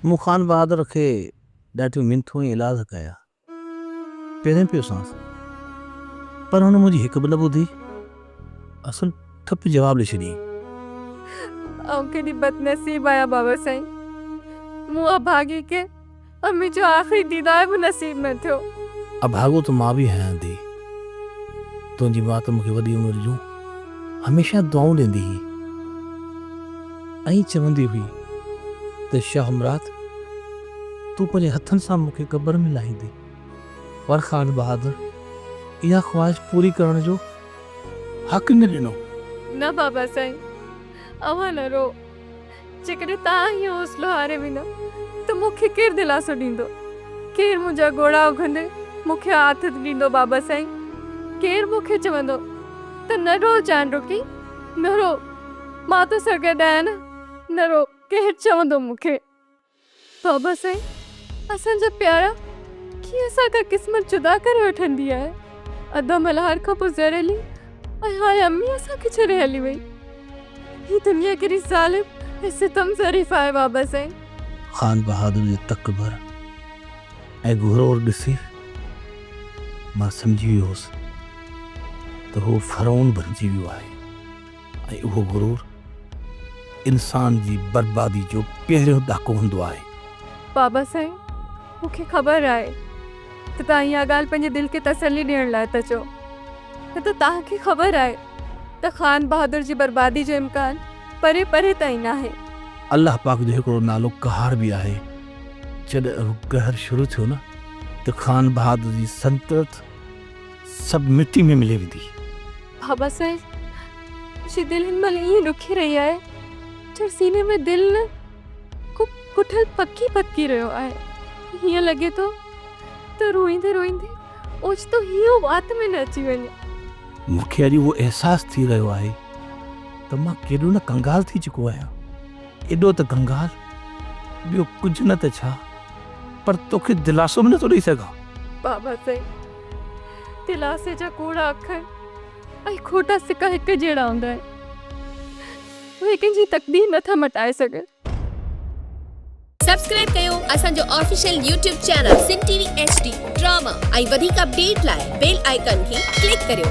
मूं ख़ान बहादुर खे ॾाढियूं मिंथूं ऐं इलाज कया, पहिरें पियो सांस, पर हुन मुंहिंजी हिकु बि न ॿुधी। असुल ठप जवाब ॾेई छॾियईं। केॾी बदनसीब आहियां बाबा साईं, मूं अभागी के अम्मी जो आख़िरी दीदार बि नसीब न थियो। अभागो त मां बि आहियां धी। तुंहिंजी मां त मूंखे वॾी उमिरि जूं हमेशह दुआऊं ॾींदी हुई ऐं चवंदी हुई त शाह हमरात तूं पंहिंजे हथनि सां मूंखे क़बर में लाहींदी। पर ख़ान बहादुर इहा ख़्वाहिश पूरी करण जो हक़ न ॾिनो। न बाबा साईं, अव्हां न रो। जेकॾहिं तव्हां इहो हौसलो हारे वेंदा त मूंखे केरु दिलासो ॾींदो? केरु मुंहिंजा घोड़ा उघंदे मूंखे हाथ ॾींदो? बाबा साईं, केरु मूंखे चवंदो त न रो जान रुकी, न रो, मां तो सां गॾु आहियां न रो? केरु चवंदो मूंखे? बाबा साईं, असांजा प्यारा कीअं असांखां क़िस्मत जुदा करे वठंदी आहे। अधा मल्हार खां पोइ ज़हरीली ऐं हाणे अम्मी असांखे छॾे हली वई। ही दुनिया केॾी ज़ालिम ऐं सितम ज़रीफ़ आहे बाबा साईं। ख़ान बहादुर जो तकबर ऐं गुरूर ॾिसी मां सम्झी वियो हुउसि त हू फ़रौन बणिजी वियो आहे ऐं उहो गुरूर इंसान जी बर्बादी जो पहिरियों ॾाको हूंदो आहे। बाबा साईं, मूंखे ख़बर आहे त तव्हां इहा ॻाल्हि पंहिंजे दिलि खे तसल्ली ॾियण लाइ था चओ, न त तव्हांखे ख़बर आहे त ख़ान बहादुर जी बर्बादी जो इम्कान परे परे ताईं न आहे। अल्लाह पाक जो हिकिड़ो नालो कहर बि आहे। जॾहिं हू कहर शुरू थियो न त ख़ान बहादुर जी संतत सभु मिटी में मिली वेंदी। बाबा साईं, मुंहिंजी दिलि हिन महिल ईअं ॾुखी रही आहे जो सीने में दिलि न कुठल पकी पकी रहियो आहे। हीअं लॻे थो त रोईंदे रोईंदे ओचितो हीअं वात में न अची वञे। मूंखे अॼु उहो अहसासु थी रहियो आहे त मां केॾो न कंगाल थी चुको आहियां। एॾो त कंगाल ॿियो कुझु न त छा, पर तोखे दिलासो बि नथो ॾेई सघां। बाबा साईं, दिलासे जा कूड़ा अखर ऐं खोटा सिका हिकु जहिड़ा हूंदा आहिनि। उहे कंहिंजी तकदीर नथा मटाए सघनि। सब्सक्राइब कयो असांजो official YouTube channel Singh TV HD drama ऐं वधीक अपडेट लाइ बेल आइकन खे क्लिक करियो।